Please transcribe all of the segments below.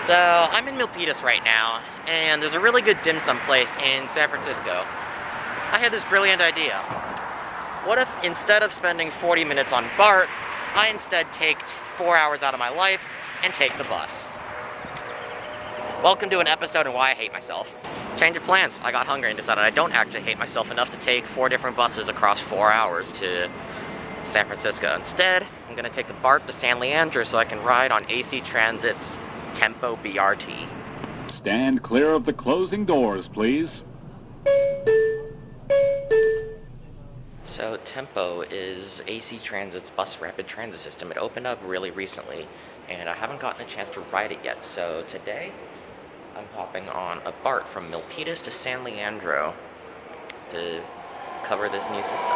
So I'm in Milpitas right now, and there's a really good dim sum place in San Francisco. I had this brilliant idea. What if instead of spending 40 minutes on BART, I instead take 4 hours out of my life and take the bus? Welcome to an episode on why I hate myself. Change of plans. I got hungry and decided I don't actually hate myself enough to take 4 different buses across 4 hours to San Francisco. Instead, I'm going to take the BART to San Leandro so I can ride on AC Transit's Tempo BRT. Stand clear of the closing doors, please. So Tempo is AC Transit's bus rapid transit system. It opened up really recently, and I haven't gotten a chance to ride it yet. So today, I'm hopping on a BART from Milpitas to San Leandro to cover this new system.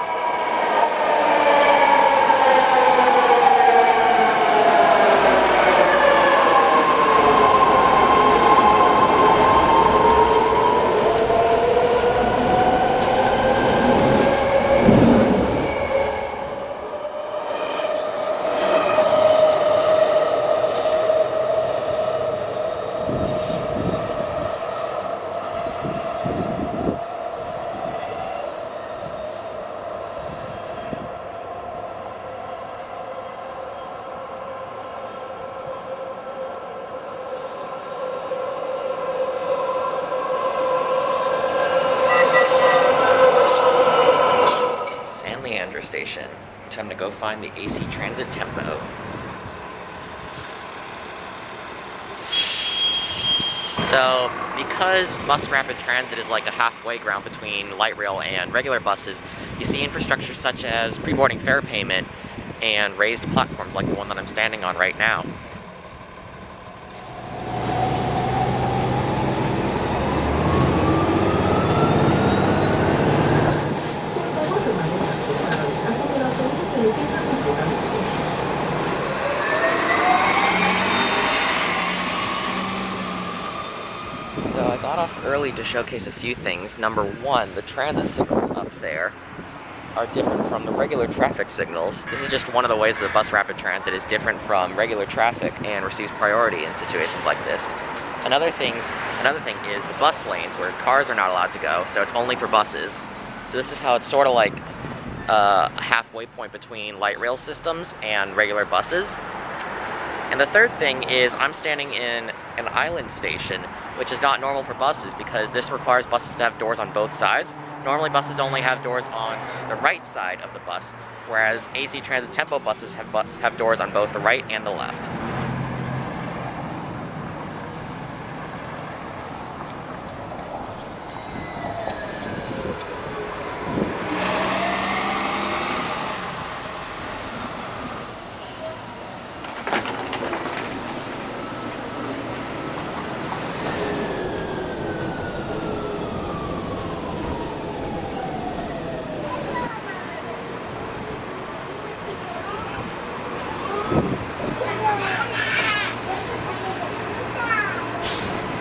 Station. Time to go find the AC Transit Tempo. So, because bus rapid transit is like a halfway ground between light rail and regular buses, you see infrastructure such as pre-boarding fare payment and raised platforms like the one that I'm standing on right now. So I got off early to showcase a few things. Number one, the transit signals up there are different from the regular traffic signals. This is just one of the ways that bus rapid transit is different from regular traffic and receives priority in situations like this. Another thing is the bus lanes where cars are not allowed to go, so it's only for buses. So this is how it's sort of like a halfway point between light rail systems and regular buses. And the third thing is I'm standing in an island station, which is not normal for buses because this requires buses to have doors on both sides. Normally buses only have doors on the right side of the bus, whereas AC Transit Tempo buses have doors on both the right and the left.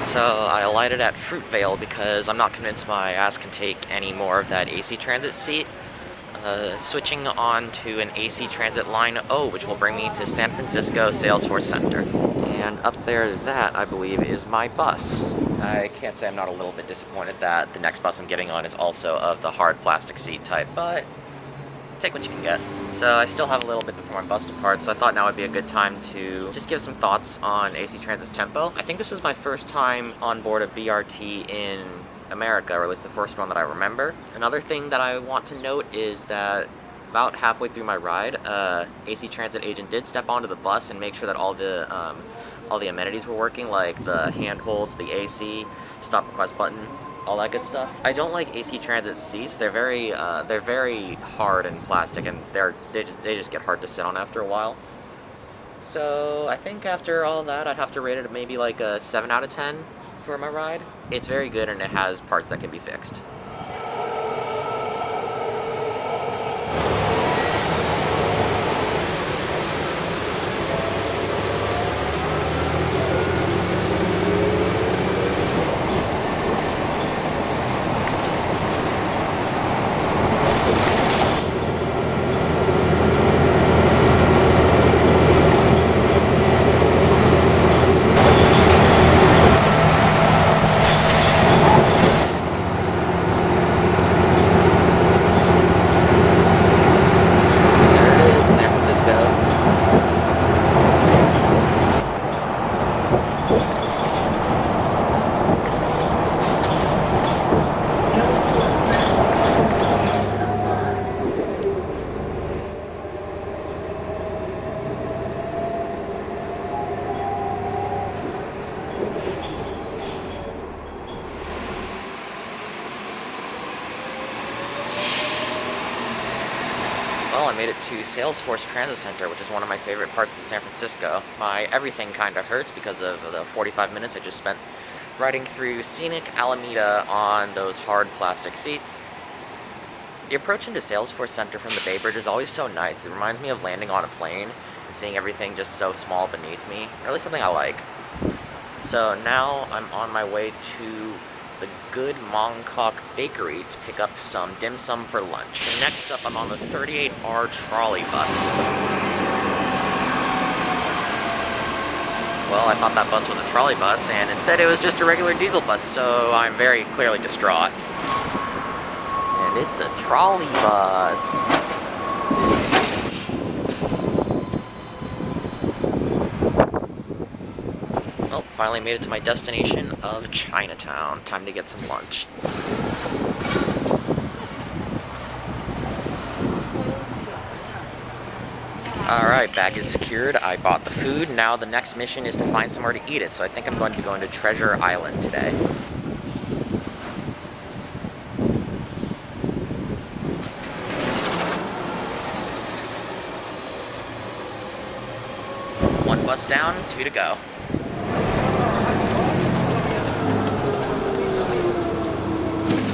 So I alighted at Fruitvale because I'm not convinced my ass can take any more of that AC Transit seat. Switching on to an AC Transit Line O, which will bring me to San Francisco Salesforce Center. And up there, that, I believe, is my bus. I can't say I'm not a little bit disappointed that the next bus I'm getting on is also of the hard plastic seat type, but take what you can get. So I still have a little bit before my bus departs, so I thought now would be a good time to just give some thoughts on AC Transit's Tempo. I think this was my first time on board a BRT in America, or at least the first one that I remember. Another thing that I want to note is that about halfway through my ride, AC Transit agent did step onto the bus and make sure that all the amenities were working, like the handholds, the AC, stop request button, all that good stuff. I don't like AC Transit seats. They're very hard and plastic, and they just get hard to sit on after a while. So I think after all that, I'd have to rate it maybe like a 7 out of 10 for my ride. It's very good, and it has parts that can be fixed. well, I made it to Salesforce Transit Center, which is one of my favorite parts of San Francisco. My everything kind of hurts because of the 45 minutes I just spent riding through scenic Alameda on those hard plastic seats. The approach into Salesforce Center from the Bay Bridge is always so nice. It reminds me of landing on a plane and seeing everything just so small beneath me. Really something I like. So now I'm on my way to the Good Mongkok Bakery to pick up some dim sum for lunch. And next up, I'm on the 38R trolley bus. Well, I thought that bus was a trolley bus, and instead it was just a regular diesel bus, so I'm very clearly distraught. And it's a trolley bus. Well, finally made it to my destination of Chinatown. Time to get some lunch. Alright, bag is secured. I bought the food. Now the next mission is to find somewhere to eat it, so I think I'm going to be going to Treasure Island today. One bus down, 2 to go.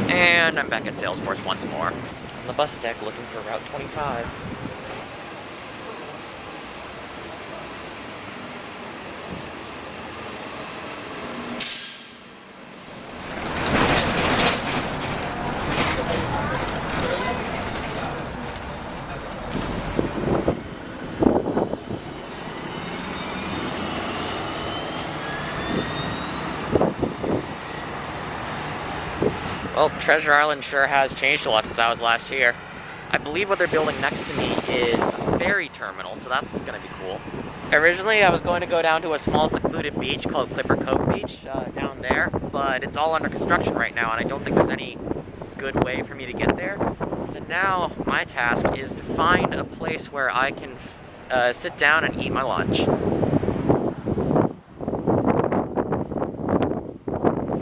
And I'm back at Salesforce once more. On the bus deck looking for Route 25. Well, Treasure Island sure has changed a lot since I was last here. I believe what they're building next to me is a ferry terminal, so that's going to be cool. Originally, I was going to go down to a small secluded beach called Clipper Cove Beach down there, but it's all under construction right now, and I don't think there's any good way for me to get there. So now, my task is to find a place where I can sit down and eat my lunch.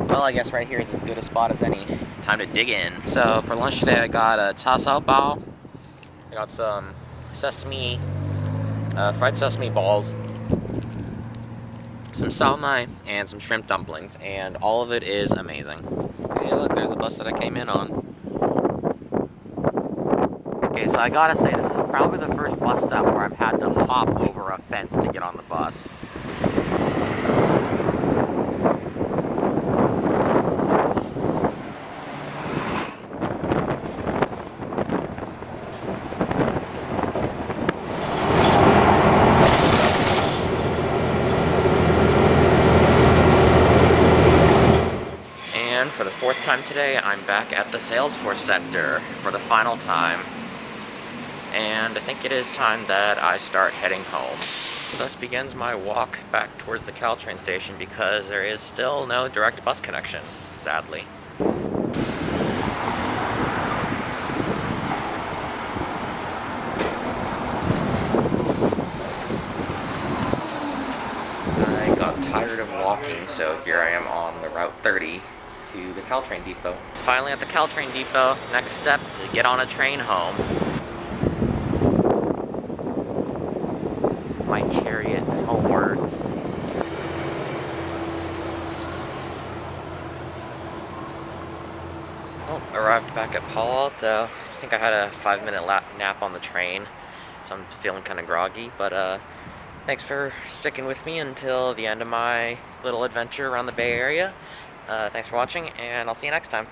Well, I guess right here is as good a spot as any. Time to dig in. So for lunch today, I got a cha sao bao. I got some sesame, fried sesame balls, some salmai, and some shrimp dumplings, and all of it is amazing. Hey, look, there's the bus that I came in on. Okay, so I gotta say, this is probably the first bus stop where I've had to hop over a fence to get on the bus. For the fourth time today, I'm back at the Salesforce Center for the final time. And I think it is time that I start heading home. Thus begins my walk back towards the Caltrain station because there is still no direct bus connection, sadly. I got tired of walking, so here I am on the Route 30. To the Caltrain depot. Finally at the Caltrain depot, next step to get on a train home. My chariot homewards. Well, arrived back at Palo Alto. I think I had a 5-minute nap on the train, so I'm feeling kind of groggy, but thanks for sticking with me until the end of my little adventure around the Bay Area. Thanks for watching, and I'll see you next time.